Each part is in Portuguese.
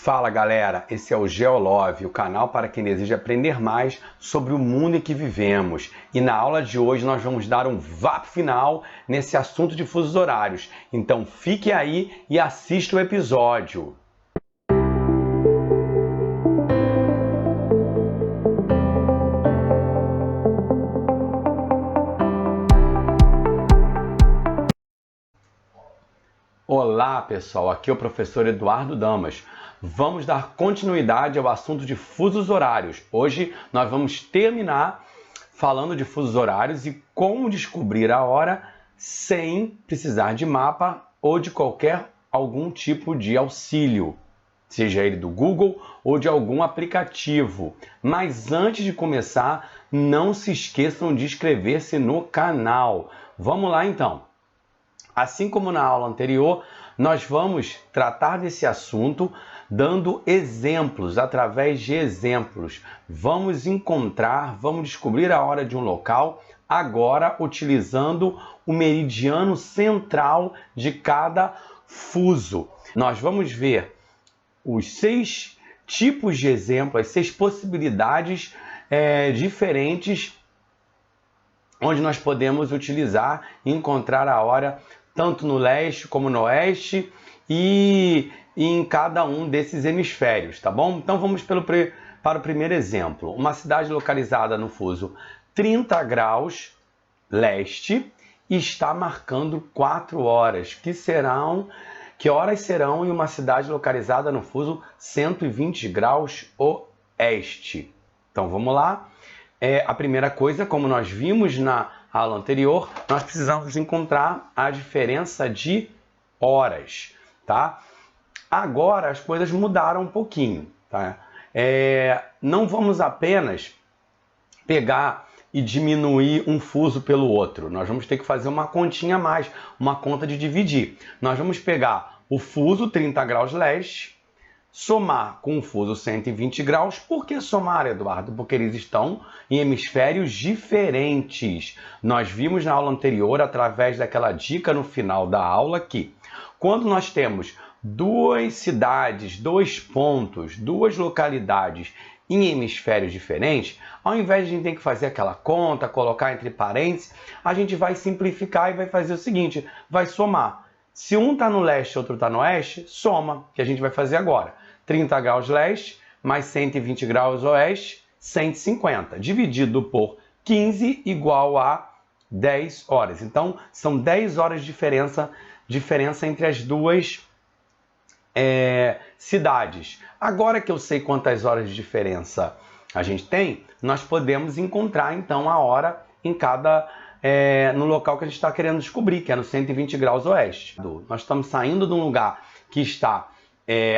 Fala galera, esse é o Geolove, o canal para quem deseja aprender mais sobre o mundo em que vivemos. E na aula de hoje nós vamos dar um VAP final nesse assunto de fusos horários. Então fique aí e assista o episódio. Olá pessoal, aqui é o professor Eduardo Damas. Vamos dar continuidade ao assunto de fusos horários. Hoje nós vamos terminar falando de fusos horários e como descobrir a hora sem precisar de mapa ou de algum tipo de auxílio, seja ele do Google ou de algum aplicativo. Mas antes de começar, não se esqueçam de inscrever-se no canal. Vamos lá então. Assim como na aula anterior, nós vamos tratar desse assunto dando exemplos, através de exemplos. Vamos descobrir a hora de um local, agora utilizando o meridiano central de cada fuso. Nós vamos ver os 6 tipos de exemplo, as 6 possibilidades diferentes onde nós podemos utilizar e encontrar a hora tanto no leste como no oeste e em cada um desses hemisférios, tá bom? Então vamos para o primeiro exemplo. Uma cidade localizada no fuso 30 graus leste está marcando 4 horas. Que horas serão em uma cidade localizada no fuso 120 graus oeste? Então vamos lá. A primeira coisa, como nós vimos na aula anterior, nós precisamos encontrar a diferença de horas, tá? Agora as coisas mudaram um pouquinho, tá? Não vamos apenas pegar e diminuir um fuso pelo outro. Nós vamos ter que fazer uma continha a mais, uma conta de dividir. Nós vamos pegar o fuso 30 graus leste, somar com o fuso 120 graus. Por que somar, Eduardo? Porque eles estão em hemisférios diferentes. Nós vimos na aula anterior, através daquela dica no final da aula, que quando nós temos 2 cidades, 2 pontos, 2 localidades em hemisférios diferentes, ao invés de a gente ter que fazer aquela conta, colocar entre parênteses, a gente vai simplificar e vai fazer o seguinte, vai somar. Se um está no leste e outro está no oeste, soma, que a gente vai fazer agora. 30 graus leste mais 120 graus oeste, 150. Dividido por 15 igual a 10 horas. Então, são 10 horas de diferença entre as duas cidades. Agora que eu sei quantas horas de diferença a gente tem, nós podemos encontrar, então, a hora em cada no local que a gente está querendo descobrir, que é no 120 graus oeste. Nós estamos saindo de um lugar que está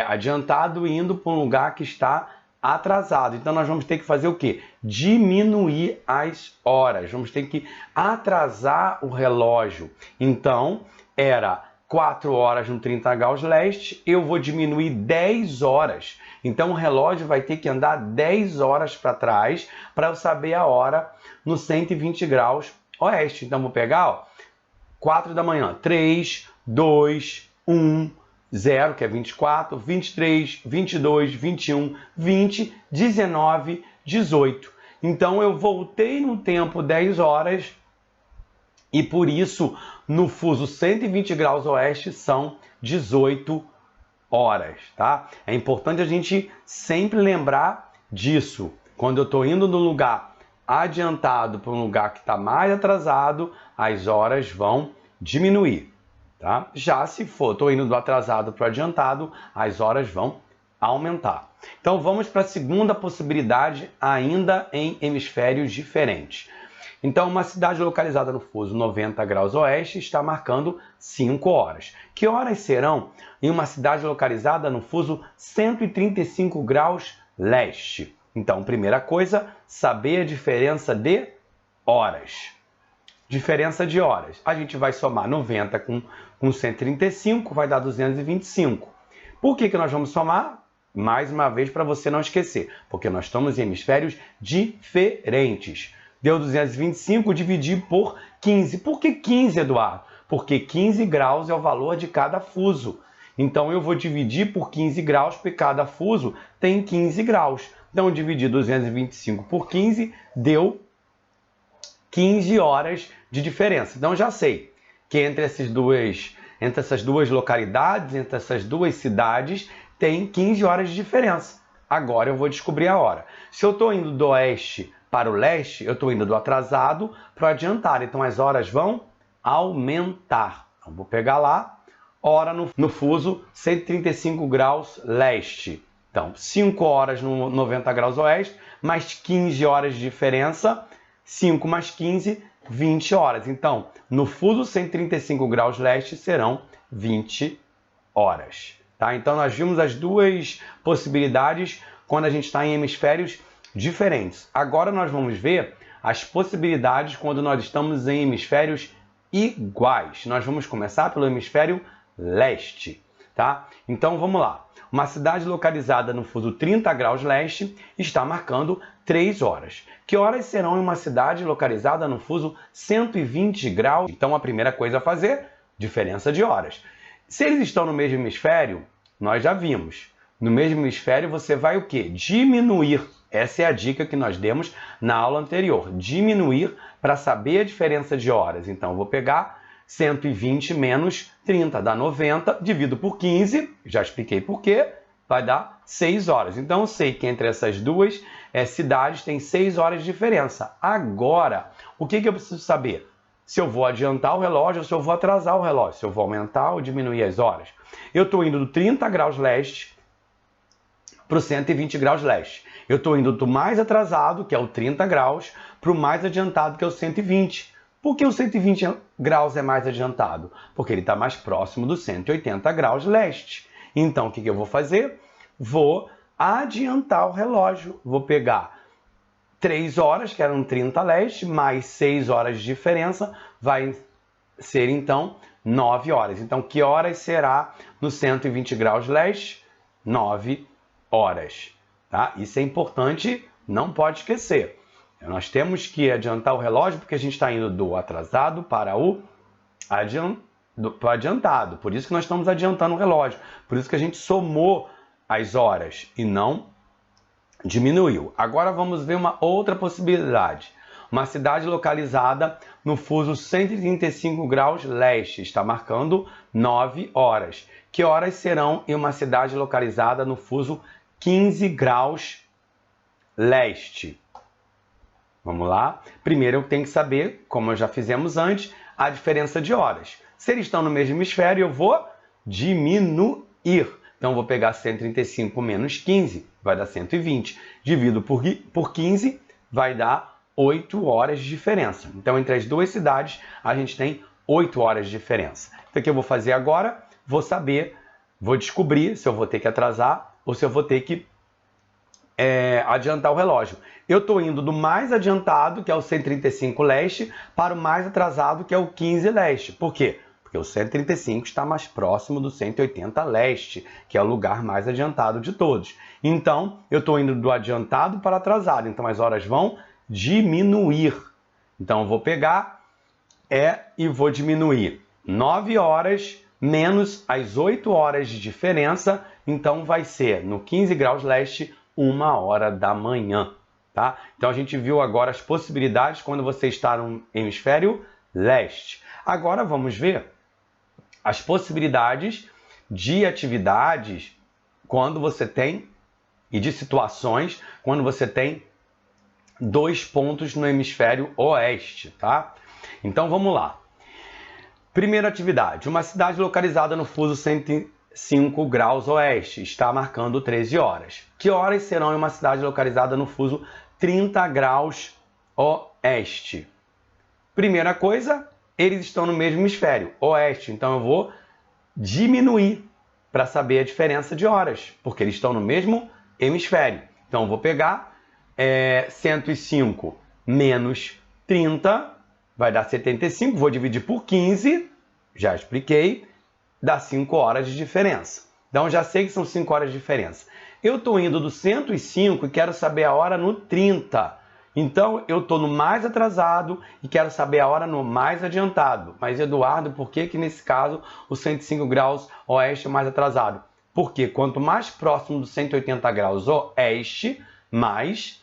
adiantado e indo para um lugar que está atrasado. Então nós vamos ter que fazer o quê? Diminuir as horas. Vamos ter que atrasar o relógio. Então era 4 horas no 30 graus leste, eu vou diminuir 10 horas. Então o relógio vai ter que andar 10 horas para trás para eu saber a hora no 120 graus oeste. Então vou pegar 4 da manhã, 3, 2, 1, 0, que é 24, 23, 22, 21, 20, 19, 18. Então eu voltei no tempo 10 horas e por isso no fuso 120 graus oeste são 18 horas, tá? É importante a gente sempre lembrar disso. Quando eu estou indo no lugar adiantado para um lugar que está mais atrasado, as horas vão diminuir, tá? Já se for, estou indo do atrasado para o adiantado, as horas vão aumentar. Então vamos para a segunda possibilidade, ainda em hemisférios diferentes. Então uma cidade localizada no fuso 90 graus oeste está marcando 5 horas. Que horas serão em uma cidade localizada no fuso 135 graus leste? Então, primeira coisa, saber a diferença de horas. Diferença de horas. A gente vai somar 90 com 135, vai dar 225. Por que nós vamos somar? Mais uma vez, para você não esquecer. Porque nós estamos em hemisférios diferentes. Deu 225, dividir por 15. Por que 15, Eduardo? Porque 15 graus é o valor de cada fuso. Então, eu vou dividir por 15 graus, porque cada fuso tem 15 graus. Então, eu dividi 225 por 15, deu 15 horas de diferença. Então, já sei que entre essas duas localidades, entre essas duas cidades, tem 15 horas de diferença. Agora eu vou descobrir a hora. Se eu estou indo do oeste para o leste, eu estou indo do atrasado para o adiantado. Então, as horas vão aumentar. Então, vou pegar lá, hora no fuso 135 graus leste. Então, 5 horas no 90 graus oeste, mais 15 horas de diferença, 5 mais 15, 20 horas. Então, no fuso 135 graus leste serão 20 horas. Tá? Então, nós vimos as duas possibilidades quando a gente está em hemisférios diferentes. Agora, nós vamos ver as possibilidades quando nós estamos em hemisférios iguais. Nós vamos começar pelo hemisfério leste. Tá? Então, vamos lá. Uma cidade localizada no fuso 30 graus leste está marcando 3 horas. Que horas serão em uma cidade localizada no fuso 120 graus? Então, a primeira coisa a fazer, diferença de horas. Se eles estão no mesmo hemisfério, nós já vimos. No mesmo hemisfério, você vai o quê? Diminuir. Essa é a dica que nós demos na aula anterior. Diminuir para saber a diferença de horas. Então, eu vou pegar 120 menos 30, dá 90, divido por 15, já expliquei por quê, vai dar 6 horas. Então, eu sei que entre essas duas cidades tem 6 horas de diferença. Agora, o que eu preciso saber? Se eu vou adiantar o relógio ou se eu vou atrasar o relógio, se eu vou aumentar ou diminuir as horas. Eu estou indo do 30 graus leste para o 120 graus leste. Eu estou indo do mais atrasado, que é o 30 graus, para o mais adiantado, que é o 120. Por que o 120 graus é mais adiantado? Porque ele está mais próximo do 180 graus leste. Então, o que eu vou fazer? Vou adiantar o relógio. Vou pegar 3 horas, que eram 30 leste, mais 6 horas de diferença, vai ser, então, 9 horas. Então, que horas será no 120 graus leste? 9 horas. Tá? Isso é importante, não pode esquecer. Nós temos que adiantar o relógio porque a gente está indo do atrasado para o adiantado. Por isso que nós estamos adiantando o relógio. Por isso que a gente somou as horas e não diminuiu. Agora vamos ver uma outra possibilidade. Uma cidade localizada no fuso 135 graus leste. Está marcando 9 horas. Que horas serão em uma cidade localizada no fuso 15 graus leste? Vamos lá? Primeiro eu tenho que saber, como já fizemos antes, a diferença de horas. Se eles estão no mesmo hemisfério, eu vou diminuir. Então, eu vou pegar 135 menos 15, vai dar 120. Divido por 15, vai dar 8 horas de diferença. Então, entre as duas cidades, a gente tem 8 horas de diferença. Então, o que eu vou fazer agora? Vou saber, vou descobrir se eu vou ter que atrasar ou se eu vou ter que adiantar o relógio. Eu estou indo do mais adiantado, que é o 135 leste, para o mais atrasado, que é o 15 leste. Por quê? Porque o 135 está mais próximo do 180 leste, que é o lugar mais adiantado de todos. Então, eu estou indo do adiantado para atrasado. Então, as horas vão diminuir. Então, eu vou pegar e vou diminuir 9 horas menos as 8 horas de diferença. Então, vai ser no 15 graus leste, 1 hora da manhã. Tá? Então, a gente viu agora as possibilidades quando você está no hemisfério leste. Agora, vamos ver as possibilidades de atividades quando você tem, e de situações, quando você tem 2 pontos no hemisfério oeste. Tá? Então, vamos lá. Primeira atividade. Uma cidade localizada no fuso 105 graus oeste. Está marcando 13 horas. Que horas serão em uma cidade localizada no fuso 30 graus oeste? Primeira coisa, eles estão no mesmo hemisfério, oeste. Então, eu vou diminuir para saber a diferença de horas, porque eles estão no mesmo hemisfério. Então, eu vou pegar 105 menos 30, vai dar 75. Vou dividir por 15, já expliquei, dá 5 horas de diferença. Então, já sei que são 5 horas de diferença. Eu estou indo do 105 e quero saber a hora no 30. Então, eu estou no mais atrasado e quero saber a hora no mais adiantado. Mas, Eduardo, por que nesse caso o 105 graus oeste é mais atrasado? Porque quanto mais próximo do 180 graus oeste, mais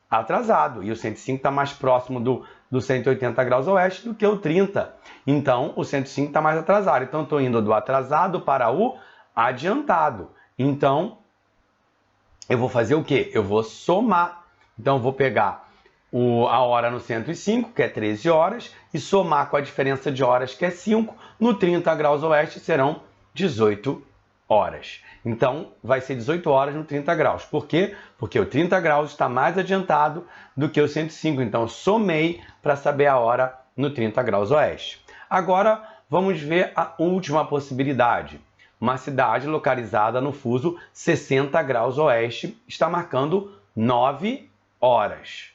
atrasado. E o 105 está mais próximo do 180 graus oeste do que o 30. Então, o 105 está mais atrasado. Então, estou indo do atrasado para o adiantado. Então, eu vou fazer o quê? Eu vou somar. Então, eu vou pegar a hora no 105, que é 13 horas, e somar com a diferença de horas, que é 5. No 30 graus oeste serão 18 horas. Então, vai ser 18 horas no 30 graus. Por quê? Porque o 30 graus está mais adiantado do que o 105. Então, eu somei para saber a hora no 30 graus oeste. Agora, vamos ver a última possibilidade. Uma cidade localizada no fuso 60 graus oeste está marcando 9 horas.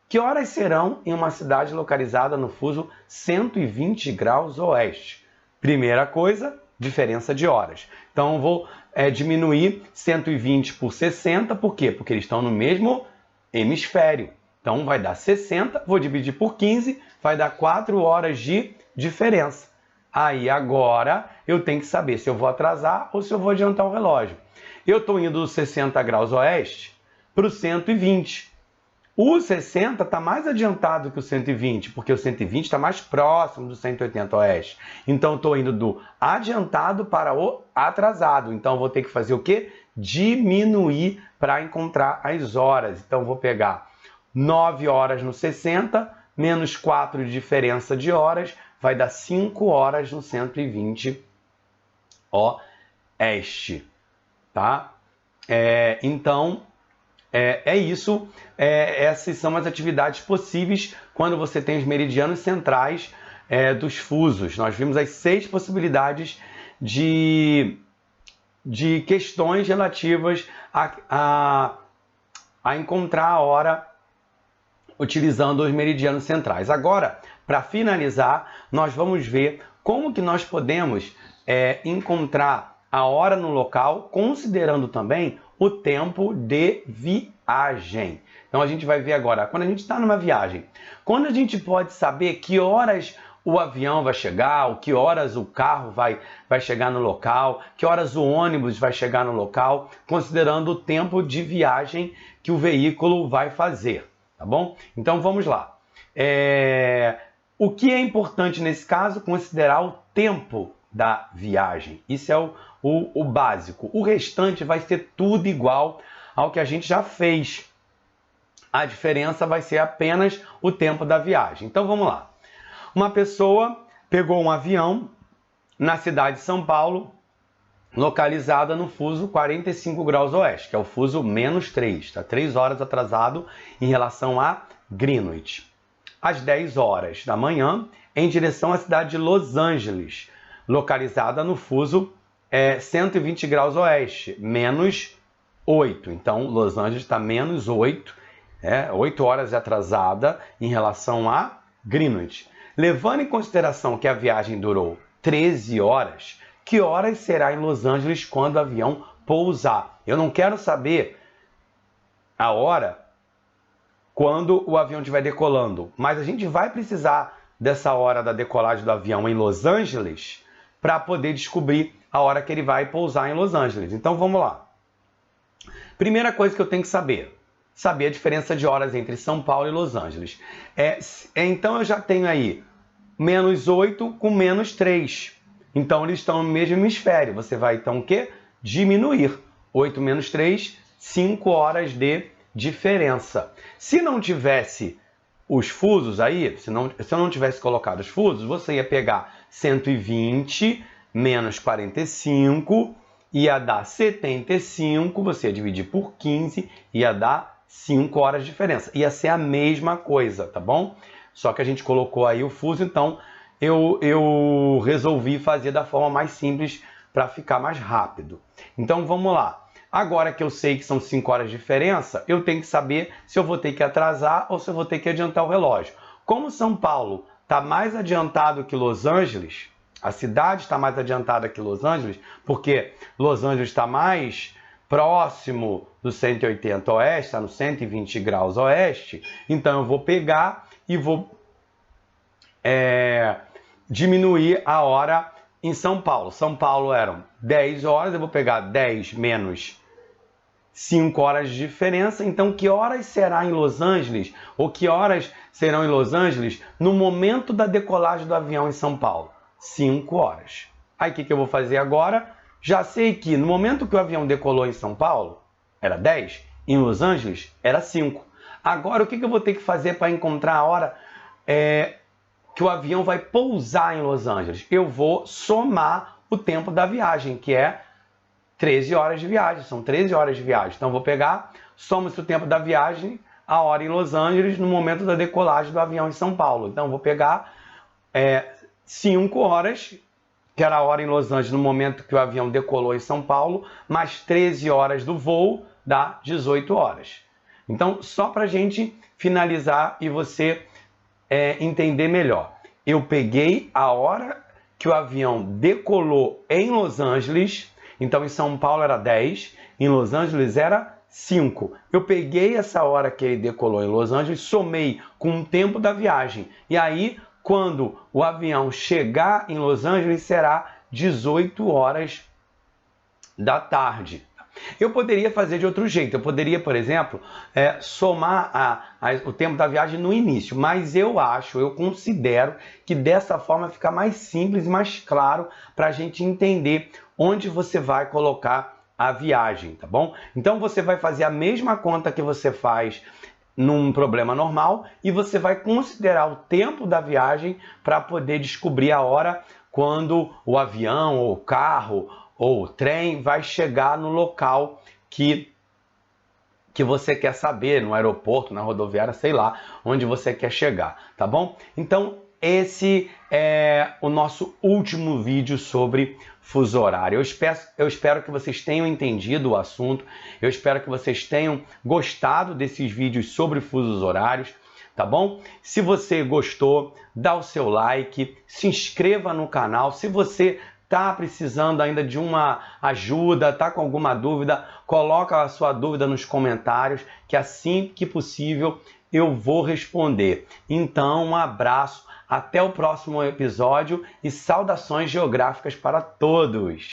Que horas serão em uma cidade localizada no fuso 120 graus oeste? Primeira coisa, diferença de horas. Então, eu vou diminuir 120 por 60, por quê? Porque eles estão no mesmo hemisfério. Então, vai dar 60, vou dividir por 15, vai dar 4 horas de diferença. Aí, agora, eu tenho que saber se eu vou atrasar ou se eu vou adiantar o relógio. Eu estou indo do 60 graus oeste para o 120. O 60 está mais adiantado que o 120, porque o 120 está mais próximo do 180 oeste. Então, estou indo do adiantado para o atrasado. Então, vou ter que fazer o quê? Diminuir para encontrar as horas. Então, vou pegar 9 horas no 60, menos 4 de diferença de horas, vai dar 5 horas no 120 oeste. Tá? Então, é isso. Essas são as atividades possíveis quando você tem os meridianos centrais dos fusos. Nós vimos as 6 possibilidades de questões relativas a encontrar a hora utilizando os meridianos centrais. Agora, para finalizar, nós vamos ver como que nós podemos encontrar a hora no local, considerando também o tempo de viagem. Então, a gente vai ver agora, quando a gente está numa viagem, quando a gente pode saber que horas o avião vai chegar, que horas o carro vai chegar no local, que horas o ônibus vai chegar no local, considerando o tempo de viagem que o veículo vai fazer, tá bom? Então, vamos lá. O que é importante nesse caso? Considerar o tempo da viagem. Isso é o básico. O restante vai ser tudo igual ao que a gente já fez. A diferença vai ser apenas o tempo da viagem. Então, vamos lá. Uma pessoa pegou um avião na cidade de São Paulo, localizada no fuso 45 graus oeste, que é o fuso menos 3. Está 3 horas atrasado em relação a Greenwich. Às 10 horas da manhã, em direção à cidade de Los Angeles, localizada no fuso 120 graus oeste, menos 8. Então, Los Angeles está menos 8, 8 horas atrasada em relação a Greenwich. Levando em consideração que a viagem durou 13 horas, que horas será em Los Angeles quando o avião pousar? Eu não quero saber a hora quando o avião estiver decolando, mas a gente vai precisar dessa hora da decolagem do avião em Los Angeles para poder descobrir a hora que ele vai pousar em Los Angeles. Então, vamos lá. Primeira coisa que eu tenho que saber a diferença de horas entre São Paulo e Los Angeles. Então, eu já tenho aí menos 8 com menos 3. Então, eles estão no mesmo hemisfério. Você vai, então, o quê? Diminuir. 8 menos 3, 5 horas de diferença. Se não tivesse os fusos aí, se eu não tivesse colocado os fusos, você ia pegar 120 menos 45, ia dar 75, você ia dividir por 15, ia dar 5 horas de diferença. Ia ser a mesma coisa, tá bom? Só que a gente colocou aí o fuso, então eu resolvi fazer da forma mais simples para ficar mais rápido. Então vamos lá. Agora que eu sei que são 5 horas de diferença, eu tenho que saber se eu vou ter que atrasar ou se eu vou ter que adiantar o relógio. Como São Paulo está mais adiantado que Los Angeles, a cidade está mais adiantada que Los Angeles, porque Los Angeles está mais próximo do 180 oeste, está no 120 graus oeste, então eu vou pegar e vou diminuir a hora em São Paulo. São Paulo eram 10 horas, eu vou pegar 10 menos 5 horas de diferença. Então, que horas será em Los Angeles? Ou que horas serão em Los Angeles no momento da decolagem do avião em São Paulo? 5 horas. Aí, o que eu vou fazer agora? Já sei que no momento que o avião decolou em São Paulo, era 10, em Los Angeles, era 5. Agora, o que eu vou ter que fazer para encontrar a hora que o avião vai pousar em Los Angeles? Eu vou somar o tempo da viagem, que é 13 horas de viagem. São 13 horas de viagem. Então, eu vou pegar, soma-se o tempo da viagem, a hora em Los Angeles, no momento da decolagem do avião em São Paulo. Então, eu vou pegar 5 horas, que era a hora em Los Angeles, no momento que o avião decolou em São Paulo, mais 13 horas do voo, dá 18 horas. Então, só para a gente finalizar e você entender melhor. Eu peguei a hora que o avião decolou em Los Angeles, então em São Paulo era 10, em Los Angeles era 5. Eu peguei essa hora que ele decolou em Los Angeles, somei com o tempo da viagem. E aí, quando o avião chegar em Los Angeles, será 18 horas da tarde. Eu poderia fazer de outro jeito. Eu poderia, por exemplo, somar o tempo da viagem no início. Mas eu considero que dessa forma fica mais simples e mais claro para a gente entender onde você vai colocar a viagem, tá bom? Então você vai fazer a mesma conta que você faz num problema normal e você vai considerar o tempo da viagem para poder descobrir a hora quando o avião ou o carro ou o trem vai chegar no local que você quer saber, no aeroporto, na rodoviária, sei lá, onde você quer chegar, tá bom? Então, esse é o nosso último vídeo sobre fuso horário. Eu espero que vocês tenham entendido o assunto, eu espero que vocês tenham gostado desses vídeos sobre fusos horários, tá bom? Se você gostou, dá o seu like, se inscreva no canal. Se você está precisando ainda de uma ajuda, está com alguma dúvida, coloca a sua dúvida nos comentários, que assim que possível eu vou responder. Então, um abraço, até o próximo episódio e saudações geográficas para todos!